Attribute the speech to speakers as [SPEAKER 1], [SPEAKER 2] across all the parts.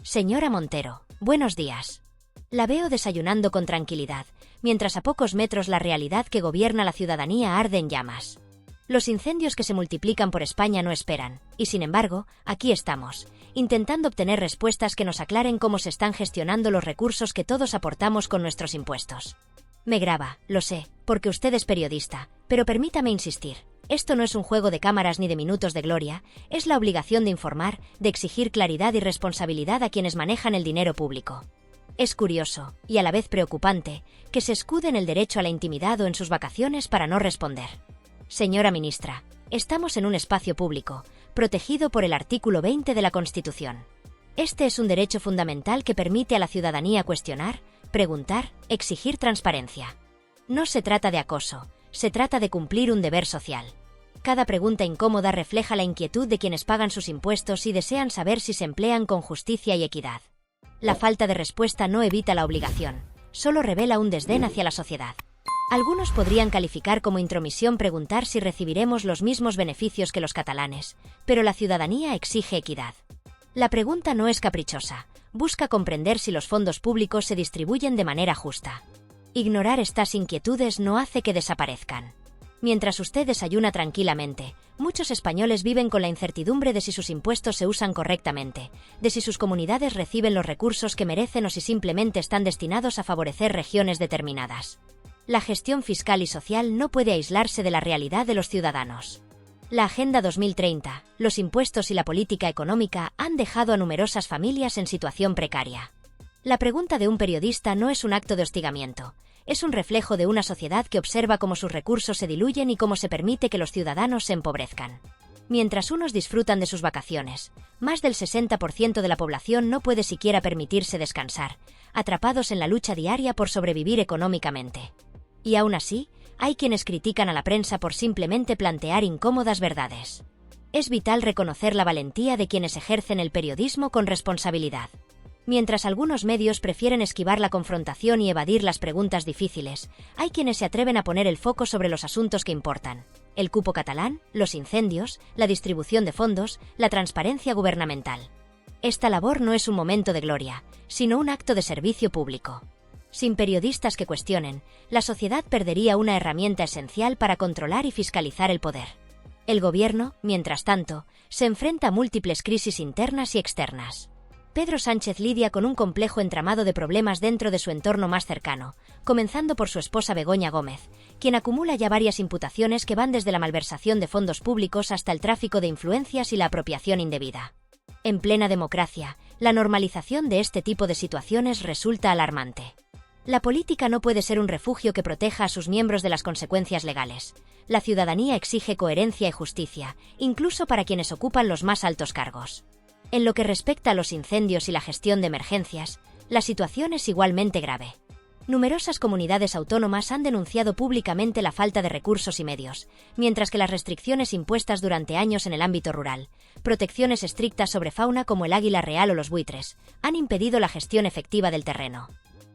[SPEAKER 1] Señora Montero, buenos días. La veo desayunando con tranquilidad, mientras a pocos metros la realidad que gobierna la ciudadanía arde en llamas. Los incendios que se multiplican por España no esperan, y sin embargo, aquí estamos, intentando obtener respuestas que nos aclaren cómo se están gestionando los recursos que todos aportamos con nuestros impuestos. Me graba, lo sé, porque usted es periodista, pero permítame insistir. Esto no es un juego de cámaras ni de minutos de gloria, es la obligación de informar, de exigir claridad y responsabilidad a quienes manejan el dinero público. Es curioso, y a la vez preocupante, que se escude en el derecho a la intimidad o en sus vacaciones para no responder. Señora ministra, estamos en un espacio público, protegido por el artículo 20 de la Constitución. Este es un derecho fundamental que permite a la ciudadanía cuestionar, preguntar, exigir transparencia. No se trata de acoso, se trata de cumplir un deber social. Cada pregunta incómoda refleja la inquietud de quienes pagan sus impuestos y desean saber si se emplean con justicia y equidad. La falta de respuesta no evita la obligación, solo revela un desdén hacia la sociedad. Algunos podrían calificar como intromisión preguntar si recibiremos los mismos beneficios que los catalanes, pero la ciudadanía exige equidad. La pregunta no es caprichosa, busca comprender si los fondos públicos se distribuyen de manera justa. Ignorar estas inquietudes no hace que desaparezcan. Mientras usted desayuna tranquilamente, muchos españoles viven con la incertidumbre de si sus impuestos se usan correctamente, de si sus comunidades reciben los recursos que merecen o si simplemente están destinados a favorecer regiones determinadas. La gestión fiscal y social no puede aislarse de la realidad de los ciudadanos. La Agenda 2030, los impuestos y la política económica han dejado a numerosas familias en situación precaria. La pregunta de un periodista no es un acto de hostigamiento, es un reflejo de una sociedad que observa cómo sus recursos se diluyen y cómo se permite que los ciudadanos se empobrezcan. Mientras unos disfrutan de sus vacaciones, más del 60% de la población no puede siquiera permitirse descansar, atrapados en la lucha diaria por sobrevivir económicamente. Y aún así, hay quienes critican a la prensa por simplemente plantear incómodas verdades. Es vital reconocer la valentía de quienes ejercen el periodismo con responsabilidad. Mientras algunos medios prefieren esquivar la confrontación y evadir las preguntas difíciles, hay quienes se atreven a poner el foco sobre los asuntos que importan: el cupo catalán, los incendios, la distribución de fondos, la transparencia gubernamental. Esta labor no es un momento de gloria, sino un acto de servicio público. Sin periodistas que cuestionen, la sociedad perdería una herramienta esencial para controlar y fiscalizar el poder. El gobierno, mientras tanto, se enfrenta a múltiples crisis internas y externas. Pedro Sánchez lidia con un complejo entramado de problemas dentro de su entorno más cercano, comenzando por su esposa Begoña Gómez, quien acumula ya varias imputaciones que van desde la malversación de fondos públicos hasta el tráfico de influencias y la apropiación indebida. En plena democracia, la normalización de este tipo de situaciones resulta alarmante. La política no puede ser un refugio que proteja a sus miembros de las consecuencias legales. La ciudadanía exige coherencia y justicia, incluso para quienes ocupan los más altos cargos. En lo que respecta a los incendios y la gestión de emergencias, la situación es igualmente grave. Numerosas comunidades autónomas han denunciado públicamente la falta de recursos y medios, mientras que las restricciones impuestas durante años en el ámbito rural, protecciones estrictas sobre fauna como el águila real o los buitres, han impedido la gestión efectiva del terreno.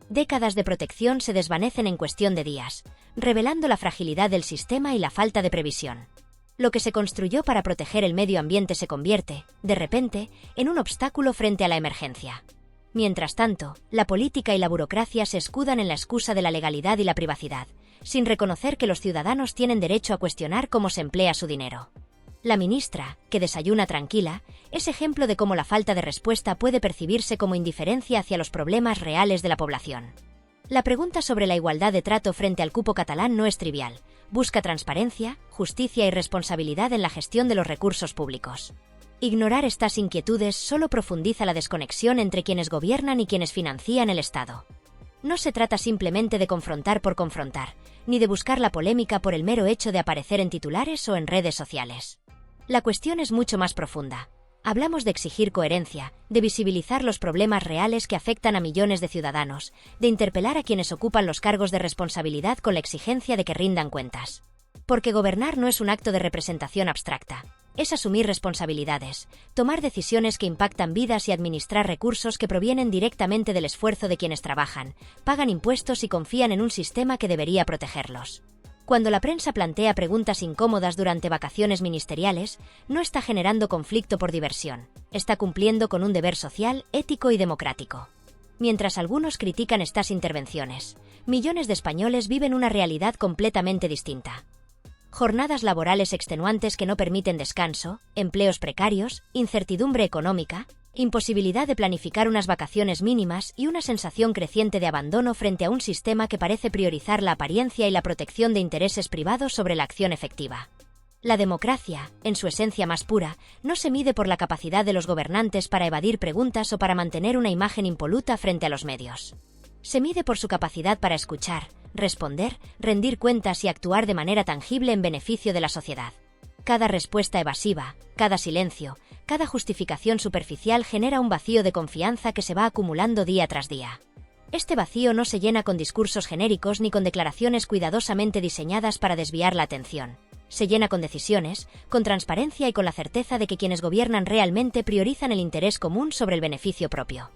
[SPEAKER 1] Décadas de protección se desvanecen en cuestión de días, revelando la fragilidad del sistema y la falta de previsión. Lo que se construyó para proteger el medio ambiente se convierte, de repente, en un obstáculo frente a la emergencia. Mientras tanto, la política y la burocracia se escudan en la excusa de la legalidad y la privacidad, sin reconocer que los ciudadanos tienen derecho a cuestionar cómo se emplea su dinero. La ministra, que desayuna tranquila, es ejemplo de cómo la falta de respuesta puede percibirse como indiferencia hacia los problemas reales de la población. La pregunta sobre la igualdad de trato frente al cupo catalán no es trivial. Busca transparencia, justicia y responsabilidad en la gestión de los recursos públicos. Ignorar estas inquietudes solo profundiza la desconexión entre quienes gobiernan y quienes financian el Estado. No se trata simplemente de confrontar por confrontar, ni de buscar la polémica por el mero hecho de aparecer en titulares o en redes sociales. La cuestión es mucho más profunda. Hablamos de exigir coherencia, de visibilizar los problemas reales que afectan a millones de ciudadanos, de interpelar a quienes ocupan los cargos de responsabilidad con la exigencia de que rindan cuentas. Porque gobernar no es un acto de representación abstracta. Es asumir responsabilidades, tomar decisiones que impactan vidas y administrar recursos que provienen directamente del esfuerzo de quienes trabajan, pagan impuestos y confían en un sistema que debería protegerlos. Cuando la prensa plantea preguntas incómodas durante vacaciones ministeriales, no está generando conflicto por diversión, está cumpliendo con un deber social, ético y democrático. Mientras algunos critican estas intervenciones, millones de españoles viven una realidad completamente distinta. Jornadas laborales extenuantes que no permiten descanso, empleos precarios, incertidumbre económica, imposibilidad de planificar unas vacaciones mínimas y una sensación creciente de abandono frente a un sistema que parece priorizar la apariencia y la protección de intereses privados sobre la acción efectiva. La democracia, en su esencia más pura, no se mide por la capacidad de los gobernantes para evadir preguntas o para mantener una imagen impoluta frente a los medios. Se mide por su capacidad para escuchar, responder, rendir cuentas y actuar de manera tangible en beneficio de la sociedad. Cada respuesta evasiva, cada silencio, cada justificación superficial genera un vacío de confianza que se va acumulando día tras día. Este vacío no se llena con discursos genéricos ni con declaraciones cuidadosamente diseñadas para desviar la atención. Se llena con decisiones, con transparencia y con la certeza de que quienes gobiernan realmente priorizan el interés común sobre el beneficio propio.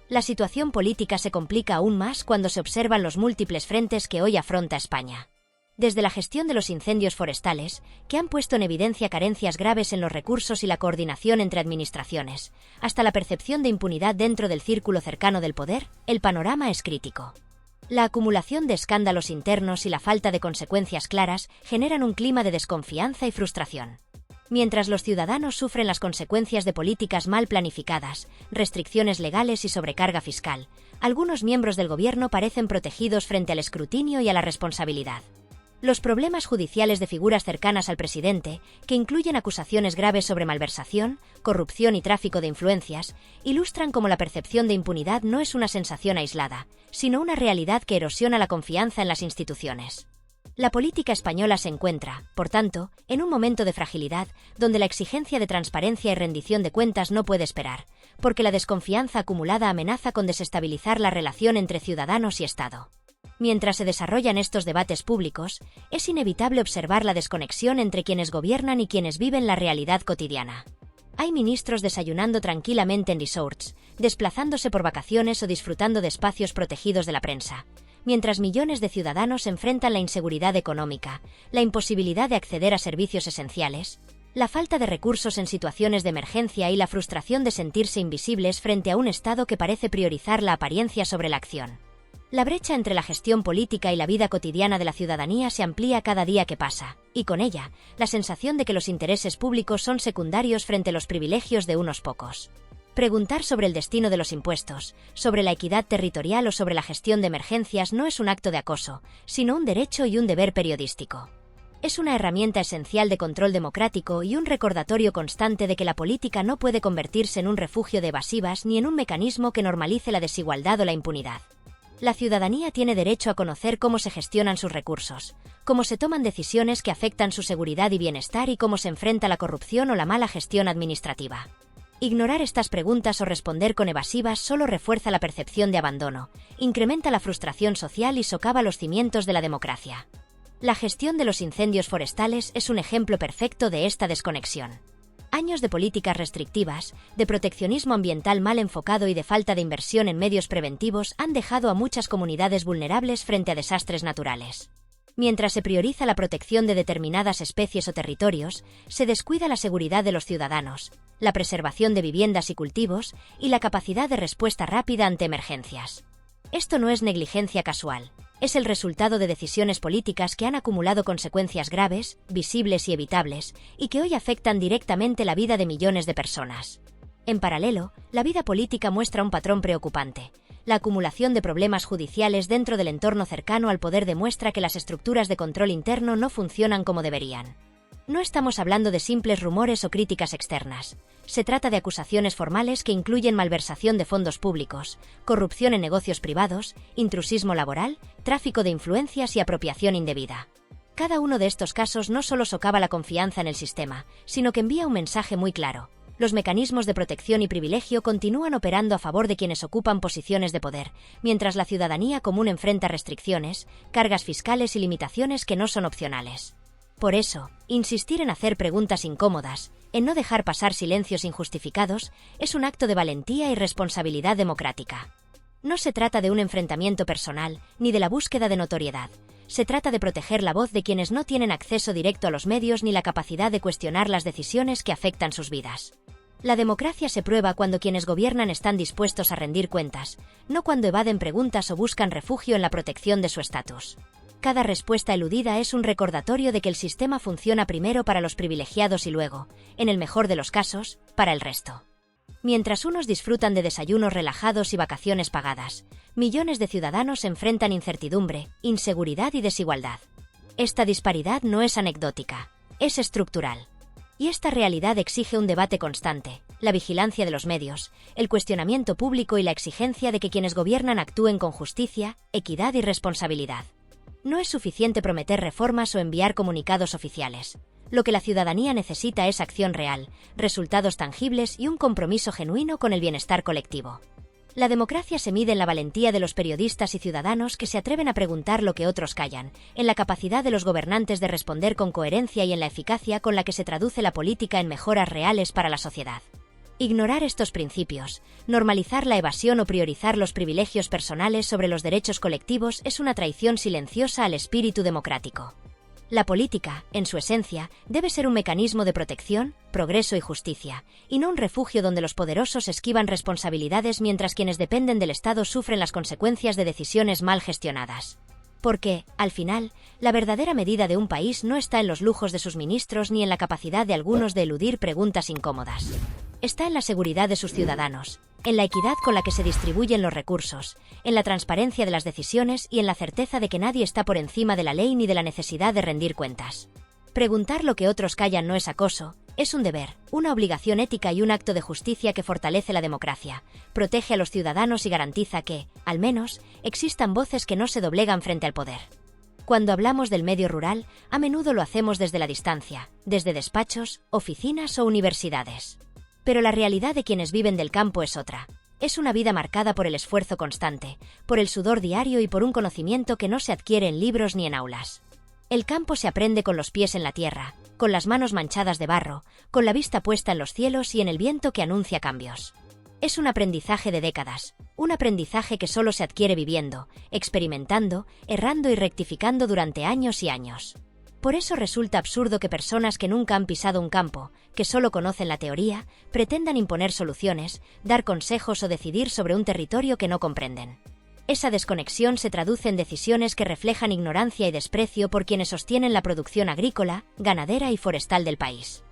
[SPEAKER 1] La situación política se complica aún más cuando se observan los múltiples frentes que hoy afronta España. Desde la gestión de los incendios forestales, que han puesto en evidencia carencias graves en los recursos y la coordinación entre administraciones, hasta la percepción de impunidad dentro del círculo cercano del poder, el panorama es crítico. La acumulación de escándalos internos y la falta de consecuencias claras generan un clima de desconfianza y frustración. Mientras los ciudadanos sufren las consecuencias de políticas mal planificadas, restricciones legales y sobrecarga fiscal, algunos miembros del gobierno parecen protegidos frente al escrutinio y a la responsabilidad. Los problemas judiciales de figuras cercanas al presidente, que incluyen acusaciones graves sobre malversación, corrupción y tráfico de influencias, ilustran cómo la percepción de impunidad no es una sensación aislada, sino una realidad que erosiona la confianza en las instituciones. La política española se encuentra, por tanto, en un momento de fragilidad, donde la exigencia de transparencia y rendición de cuentas no puede esperar, porque la desconfianza acumulada amenaza con desestabilizar la relación entre ciudadanos y Estado. Mientras se desarrollan estos debates públicos, es inevitable observar la desconexión entre quienes gobiernan y quienes viven la realidad cotidiana. Hay ministros desayunando tranquilamente en resorts, desplazándose por vacaciones o disfrutando de espacios protegidos de la prensa, mientras millones de ciudadanos enfrentan la inseguridad económica, la imposibilidad de acceder a servicios esenciales, la falta de recursos en situaciones de emergencia y la frustración de sentirse invisibles frente a un Estado que parece priorizar la apariencia sobre la acción. La brecha entre la gestión política y la vida cotidiana de la ciudadanía se amplía cada día que pasa, y con ella, la sensación de que los intereses públicos son secundarios frente a los privilegios de unos pocos. Preguntar sobre el destino de los impuestos, sobre la equidad territorial o sobre la gestión de emergencias no es un acto de acoso, sino un derecho y un deber periodístico. Es una herramienta esencial de control democrático y un recordatorio constante de que la política no puede convertirse en un refugio de evasivas ni en un mecanismo que normalice la desigualdad o la impunidad. La ciudadanía tiene derecho a conocer cómo se gestionan sus recursos, cómo se toman decisiones que afectan su seguridad y bienestar y cómo se enfrenta la corrupción o la mala gestión administrativa. Ignorar estas preguntas o responder con evasivas solo refuerza la percepción de abandono, incrementa la frustración social y socava los cimientos de la democracia. La gestión de los incendios forestales es un ejemplo perfecto de esta desconexión. Años de políticas restrictivas, de proteccionismo ambiental mal enfocado y de falta de inversión en medios preventivos han dejado a muchas comunidades vulnerables frente a desastres naturales. Mientras se prioriza la protección de determinadas especies o territorios, se descuida la seguridad de los ciudadanos, la preservación de viviendas y cultivos y la capacidad de respuesta rápida ante emergencias. Esto no es negligencia casual. Es el resultado de decisiones políticas que han acumulado consecuencias graves, visibles y evitables, y que hoy afectan directamente la vida de millones de personas. En paralelo, la vida política muestra un patrón preocupante. La acumulación de problemas judiciales dentro del entorno cercano al poder demuestra que las estructuras de control interno no funcionan como deberían. No estamos hablando de simples rumores o críticas externas. Se trata de acusaciones formales que incluyen malversación de fondos públicos, corrupción en negocios privados, intrusismo laboral, tráfico de influencias y apropiación indebida. Cada uno de estos casos no solo socava la confianza en el sistema, sino que envía un mensaje muy claro. Los mecanismos de protección y privilegio continúan operando a favor de quienes ocupan posiciones de poder, mientras la ciudadanía común enfrenta restricciones, cargas fiscales y limitaciones que no son opcionales. Por eso, insistir en hacer preguntas incómodas, en no dejar pasar silencios injustificados, es un acto de valentía y responsabilidad democrática. No se trata de un enfrentamiento personal, ni de la búsqueda de notoriedad. Se trata de proteger la voz de quienes no tienen acceso directo a los medios ni la capacidad de cuestionar las decisiones que afectan sus vidas. La democracia se prueba cuando quienes gobiernan están dispuestos a rendir cuentas, no cuando evaden preguntas o buscan refugio en la protección de su estatus. Cada respuesta eludida es un recordatorio de que el sistema funciona primero para los privilegiados y luego, en el mejor de los casos, para el resto. Mientras unos disfrutan de desayunos relajados y vacaciones pagadas, millones de ciudadanos enfrentan incertidumbre, inseguridad y desigualdad. Esta disparidad no es anecdótica, es estructural. Y esta realidad exige un debate constante, la vigilancia de los medios, el cuestionamiento público y la exigencia de que quienes gobiernan actúen con justicia, equidad y responsabilidad. No es suficiente prometer reformas o enviar comunicados oficiales. Lo que la ciudadanía necesita es acción real, resultados tangibles y un compromiso genuino con el bienestar colectivo. La democracia se mide en la valentía de los periodistas y ciudadanos que se atreven a preguntar lo que otros callan, en la capacidad de los gobernantes de responder con coherencia y en la eficacia con la que se traduce la política en mejoras reales para la sociedad. Ignorar estos principios, normalizar la evasión o priorizar los privilegios personales sobre los derechos colectivos es una traición silenciosa al espíritu democrático. La política, en su esencia, debe ser un mecanismo de protección, progreso y justicia, y no un refugio donde los poderosos esquivan responsabilidades mientras quienes dependen del Estado sufren las consecuencias de decisiones mal gestionadas. Porque, al final, la verdadera medida de un país no está en los lujos de sus ministros ni en la capacidad de algunos de eludir preguntas incómodas. Está en la seguridad de sus ciudadanos, en la equidad con la que se distribuyen los recursos, en la transparencia de las decisiones y en la certeza de que nadie está por encima de la ley ni de la necesidad de rendir cuentas. Preguntar lo que otros callan no es acoso, es un deber, una obligación ética y un acto de justicia que fortalece la democracia, protege a los ciudadanos y garantiza que, al menos, existan voces que no se doblegan frente al poder. Cuando hablamos del medio rural, a menudo lo hacemos desde la distancia, desde despachos, oficinas o universidades. Pero la realidad de quienes viven del campo es otra. Es una vida marcada por el esfuerzo constante, por el sudor diario y por un conocimiento que no se adquiere en libros ni en aulas. El campo se aprende con los pies en la tierra, con las manos manchadas de barro, con la vista puesta en los cielos y en el viento que anuncia cambios. Es un aprendizaje de décadas, un aprendizaje que solo se adquiere viviendo, experimentando, errando y rectificando durante años y años. Por eso resulta absurdo que personas que nunca han pisado un campo, que solo conocen la teoría, pretendan imponer soluciones, dar consejos o decidir sobre un territorio que no comprenden. Esa desconexión se traduce en decisiones que reflejan ignorancia y desprecio por quienes sostienen la producción agrícola, ganadera y forestal del país.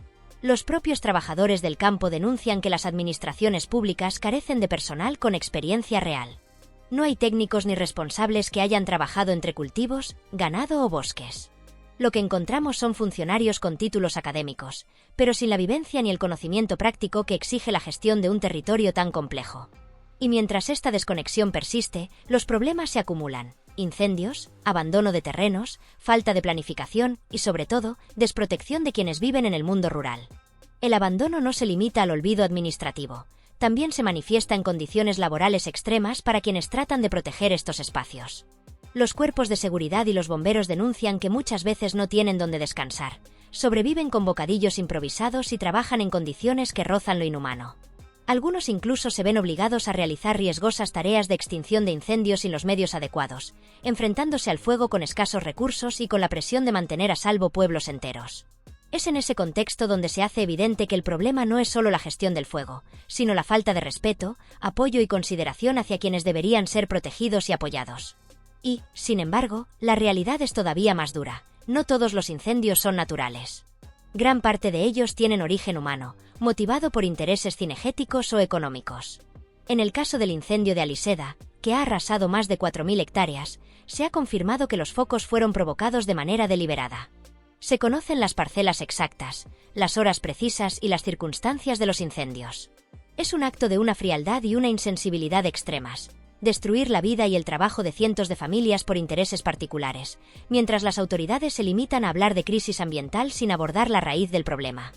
[SPEAKER 1] Los propios trabajadores del campo denuncian que las administraciones públicas carecen de personal con experiencia real. No hay técnicos ni responsables que hayan trabajado entre cultivos, ganado o bosques. Lo que encontramos son funcionarios con títulos académicos, pero sin la vivencia ni el conocimiento práctico que exige la gestión de un territorio tan complejo. Y mientras esta desconexión persiste, los problemas se acumulan: incendios, abandono de terrenos, falta de planificación y, sobre todo, desprotección de quienes viven en el mundo rural. El abandono no se limita al olvido administrativo, también se manifiesta en condiciones laborales extremas para quienes tratan de proteger estos espacios. Los cuerpos de seguridad y los bomberos denuncian que muchas veces no tienen donde descansar, sobreviven con bocadillos improvisados y trabajan en condiciones que rozan lo inhumano. Algunos incluso se ven obligados a realizar riesgosas tareas de extinción de incendios sin los medios adecuados, enfrentándose al fuego con escasos recursos y con la presión de mantener a salvo pueblos enteros. Es en ese contexto donde se hace evidente que el problema no es solo la gestión del fuego, sino la falta de respeto, apoyo y consideración hacia quienes deberían ser protegidos y apoyados. Y, sin embargo, la realidad es todavía más dura. No todos los incendios son naturales. Gran parte de ellos tienen origen humano, motivado por intereses cinegéticos o económicos. En el caso del incendio de Aliseda, que ha arrasado más de 4.000 hectáreas, se ha confirmado que los focos fueron provocados de manera deliberada. Se conocen las parcelas exactas, las horas precisas y las circunstancias de los incendios. Es un acto de una frialdad y una insensibilidad extremas. Destruir la vida y el trabajo de cientos de familias por intereses particulares, mientras las autoridades se limitan a hablar de crisis ambiental sin abordar la raíz del problema.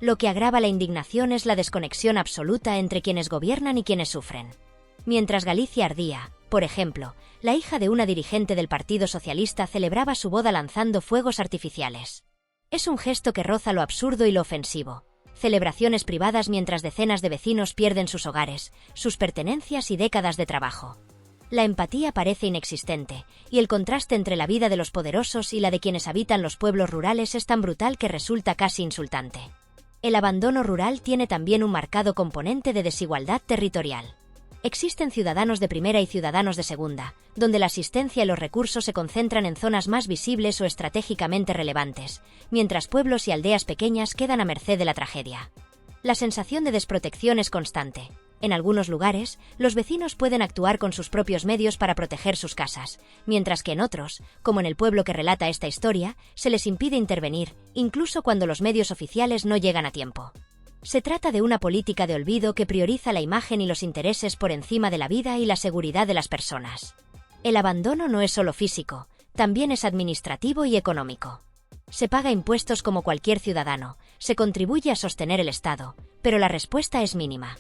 [SPEAKER 1] Lo que agrava la indignación es la desconexión absoluta entre quienes gobiernan y quienes sufren. Mientras Galicia ardía, por ejemplo, la hija de una dirigente del Partido Socialista celebraba su boda lanzando fuegos artificiales. Es un gesto que roza lo absurdo y lo ofensivo. Celebraciones privadas mientras decenas de vecinos pierden sus hogares, sus pertenencias y décadas de trabajo. La empatía parece inexistente, y el contraste entre la vida de los poderosos y la de quienes habitan los pueblos rurales es tan brutal que resulta casi insultante. El abandono rural tiene también un marcado componente de desigualdad territorial. Existen ciudadanos de primera y ciudadanos de segunda, donde la asistencia y los recursos se concentran en zonas más visibles o estratégicamente relevantes, mientras pueblos y aldeas pequeñas quedan a merced de la tragedia. La sensación de desprotección es constante. En algunos lugares, los vecinos pueden actuar con sus propios medios para proteger sus casas, mientras que en otros, como en el pueblo que relata esta historia, se les impide intervenir, incluso cuando los medios oficiales no llegan a tiempo. Se trata de una política de olvido que prioriza la imagen y los intereses por encima de la vida y la seguridad de las personas. El abandono no es solo físico, también es administrativo y económico. Se paga impuestos como cualquier ciudadano, se contribuye a sostener el Estado, pero la respuesta es mínima.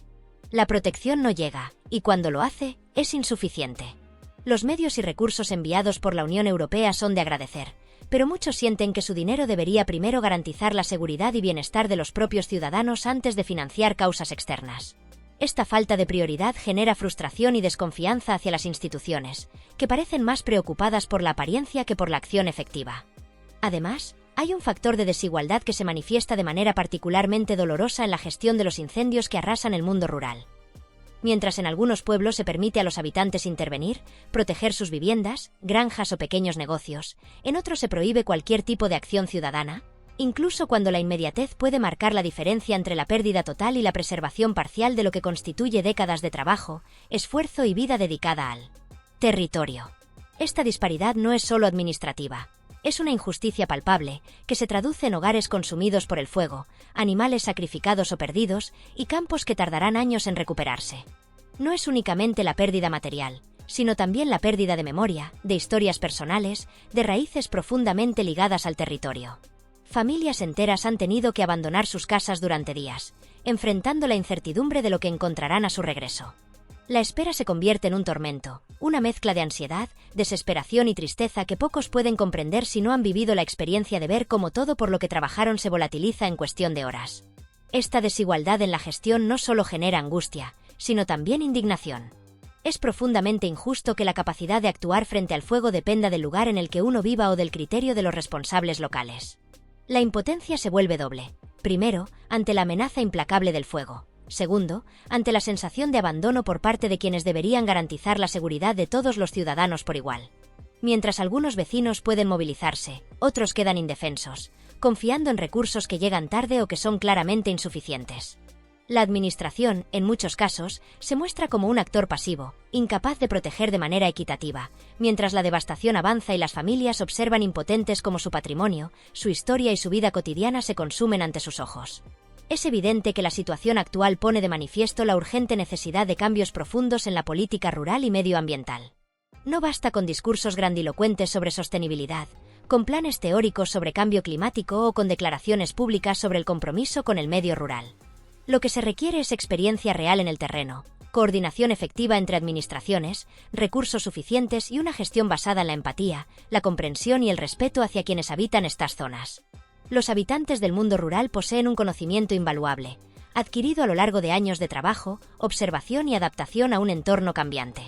[SPEAKER 1] La protección no llega, y cuando lo hace, es insuficiente. Los medios y recursos enviados por la Unión Europea son de agradecer, pero muchos sienten que su dinero debería primero garantizar la seguridad y bienestar de los propios ciudadanos antes de financiar causas externas. Esta falta de prioridad genera frustración y desconfianza hacia las instituciones, que parecen más preocupadas por la apariencia que por la acción efectiva. Además, hay un factor de desigualdad que se manifiesta de manera particularmente dolorosa en la gestión de los incendios que arrasan el mundo rural. Mientras en algunos pueblos se permite a los habitantes intervenir, proteger sus viviendas, granjas o pequeños negocios, en otros se prohíbe cualquier tipo de acción ciudadana, incluso cuando la inmediatez puede marcar la diferencia entre la pérdida total y la preservación parcial de lo que constituye décadas de trabajo, esfuerzo y vida dedicada al territorio. Esta disparidad no es solo administrativa. Es una injusticia palpable, que se traduce en hogares consumidos por el fuego, animales sacrificados o perdidos, y campos que tardarán años en recuperarse. No es únicamente la pérdida material, sino también la pérdida de memoria, de historias personales, de raíces profundamente ligadas al territorio. Familias enteras han tenido que abandonar sus casas durante días, enfrentando la incertidumbre de lo que encontrarán a su regreso. La espera se convierte en un tormento, una mezcla de ansiedad, desesperación y tristeza que pocos pueden comprender si no han vivido la experiencia de ver cómo todo por lo que trabajaron se volatiliza en cuestión de horas. Esta desigualdad en la gestión no solo genera angustia, sino también indignación. Es profundamente injusto que la capacidad de actuar frente al fuego dependa del lugar en el que uno viva o del criterio de los responsables locales. La impotencia se vuelve doble. Primero, ante la amenaza implacable del fuego. Segundo, ante la sensación de abandono por parte de quienes deberían garantizar la seguridad de todos los ciudadanos por igual. Mientras algunos vecinos pueden movilizarse, otros quedan indefensos, confiando en recursos que llegan tarde o que son claramente insuficientes. La administración, en muchos casos, se muestra como un actor pasivo, incapaz de proteger de manera equitativa, mientras la devastación avanza y las familias observan impotentes como su patrimonio, su historia y su vida cotidiana se consumen ante sus ojos. Es evidente que la situación actual pone de manifiesto la urgente necesidad de cambios profundos en la política rural y medioambiental. No basta con discursos grandilocuentes sobre sostenibilidad, con planes teóricos sobre cambio climático o con declaraciones públicas sobre el compromiso con el medio rural. Lo que se requiere es experiencia real en el terreno, coordinación efectiva entre administraciones, recursos suficientes y una gestión basada en la empatía, la comprensión y el respeto hacia quienes habitan estas zonas. Los habitantes del mundo rural poseen un conocimiento invaluable, adquirido a lo largo de años de trabajo, observación y adaptación a un entorno cambiante.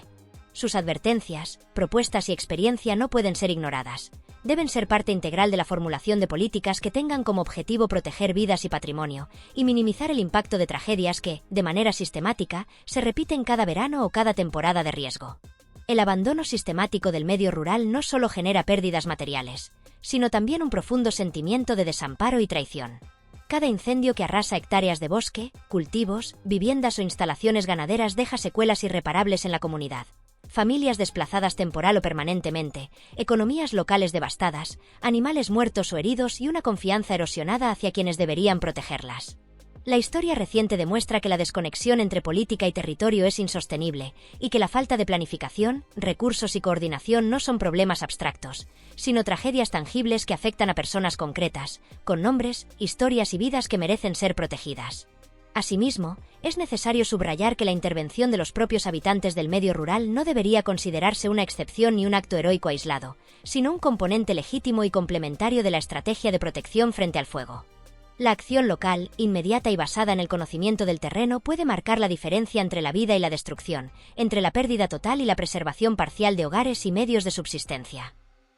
[SPEAKER 1] Sus advertencias, propuestas y experiencia no pueden ser ignoradas. Deben ser parte integral de la formulación de políticas que tengan como objetivo proteger vidas y patrimonio, y minimizar el impacto de tragedias que, de manera sistemática, se repiten cada verano o cada temporada de riesgo. El abandono sistemático del medio rural no solo genera pérdidas materiales, sino también un profundo sentimiento de desamparo y traición. Cada incendio que arrasa hectáreas de bosque, cultivos, viviendas o instalaciones ganaderas deja secuelas irreparables en la comunidad. Familias desplazadas temporal o permanentemente, economías locales devastadas, animales muertos o heridos y una confianza erosionada hacia quienes deberían protegerlas. La historia reciente demuestra que la desconexión entre política y territorio es insostenible y que la falta de planificación, recursos y coordinación no son problemas abstractos, sino tragedias tangibles que afectan a personas concretas, con nombres, historias y vidas que merecen ser protegidas. Asimismo, es necesario subrayar que la intervención de los propios habitantes del medio rural no debería considerarse una excepción ni un acto heroico aislado, sino un componente legítimo y complementario de la estrategia de protección frente al fuego. La acción local, inmediata y basada en el conocimiento del terreno, puede marcar la diferencia entre la vida y la destrucción, entre la pérdida total y la preservación parcial de hogares y medios de subsistencia.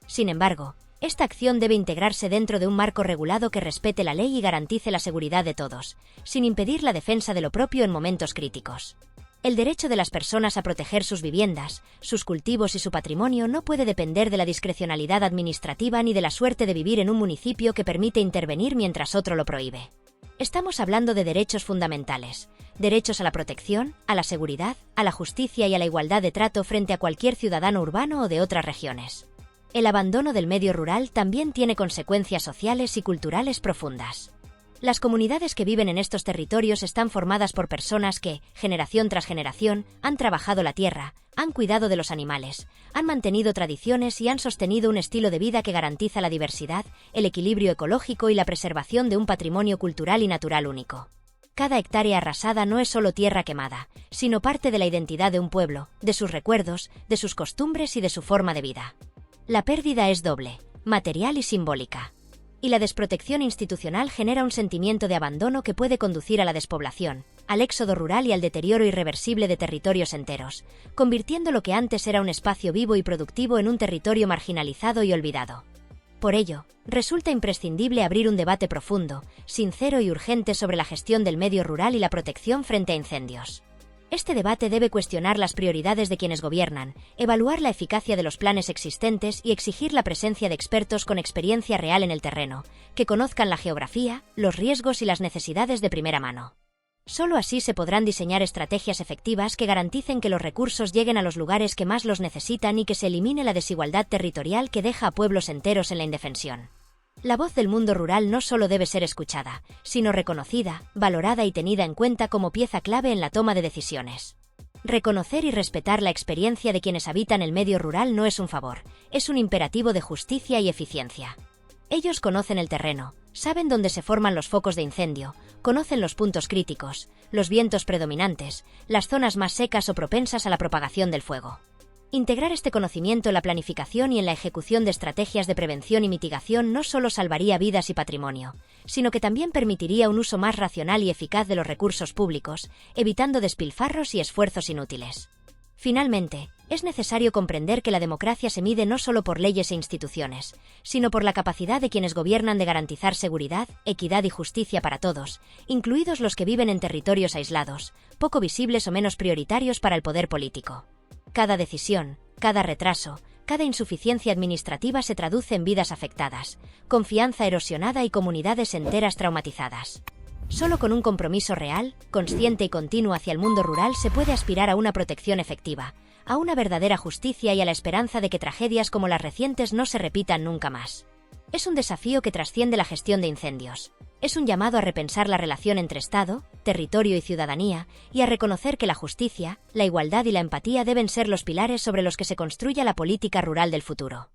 [SPEAKER 1] Sin embargo, esta acción debe integrarse dentro de un marco regulado que respete la ley y garantice la seguridad de todos, sin impedir la defensa de lo propio en momentos críticos. El derecho de las personas a proteger sus viviendas, sus cultivos y su patrimonio no puede depender de la discrecionalidad administrativa ni de la suerte de vivir en un municipio que permite intervenir mientras otro lo prohíbe. Estamos hablando de derechos fundamentales, derechos a la protección, a la seguridad, a la justicia y a la igualdad de trato frente a cualquier ciudadano urbano o de otras regiones. El abandono del medio rural también tiene consecuencias sociales y culturales profundas. Las comunidades que viven en estos territorios están formadas por personas que, generación tras generación, han trabajado la tierra, han cuidado de los animales, han mantenido tradiciones y han sostenido un estilo de vida que garantiza la diversidad, el equilibrio ecológico y la preservación de un patrimonio cultural y natural único. Cada hectárea arrasada no es solo tierra quemada, sino parte de la identidad de un pueblo, de sus recuerdos, de sus costumbres y de su forma de vida. La pérdida es doble, material y simbólica. Y la desprotección institucional genera un sentimiento de abandono que puede conducir a la despoblación, al éxodo rural y al deterioro irreversible de territorios enteros, convirtiendo lo que antes era un espacio vivo y productivo en un territorio marginalizado y olvidado. Por ello, resulta imprescindible abrir un debate profundo, sincero y urgente sobre la gestión del medio rural y la protección frente a incendios. Este debate debe cuestionar las prioridades de quienes gobiernan, evaluar la eficacia de los planes existentes y exigir la presencia de expertos con experiencia real en el terreno, que conozcan la geografía, los riesgos y las necesidades de primera mano. Solo así se podrán diseñar estrategias efectivas que garanticen que los recursos lleguen a los lugares que más los necesitan y que se elimine la desigualdad territorial que deja a pueblos enteros en la indefensión. La voz del mundo rural no solo debe ser escuchada, sino reconocida, valorada y tenida en cuenta como pieza clave en la toma de decisiones. Reconocer y respetar la experiencia de quienes habitan el medio rural no es un favor, es un imperativo de justicia y eficiencia. Ellos conocen el terreno, saben dónde se forman los focos de incendio, conocen los puntos críticos, los vientos predominantes, las zonas más secas o propensas a la propagación del fuego. Integrar este conocimiento en la planificación y en la ejecución de estrategias de prevención y mitigación no solo salvaría vidas y patrimonio, sino que también permitiría un uso más racional y eficaz de los recursos públicos, evitando despilfarros y esfuerzos inútiles. Finalmente, es necesario comprender que la democracia se mide no solo por leyes e instituciones, sino por la capacidad de quienes gobiernan de garantizar seguridad, equidad y justicia para todos, incluidos los que viven en territorios aislados, poco visibles o menos prioritarios para el poder político. Cada decisión, cada retraso, cada insuficiencia administrativa se traduce en vidas afectadas, confianza erosionada y comunidades enteras traumatizadas. Solo con un compromiso real, consciente y continuo hacia el mundo rural se puede aspirar a una protección efectiva, a una verdadera justicia y a la esperanza de que tragedias como las recientes no se repitan nunca más. Es un desafío que trasciende la gestión de incendios. Es un llamado a repensar la relación entre Estado, territorio y ciudadanía, y a reconocer que la justicia, la igualdad y la empatía deben ser los pilares sobre los que se construya la política rural del futuro.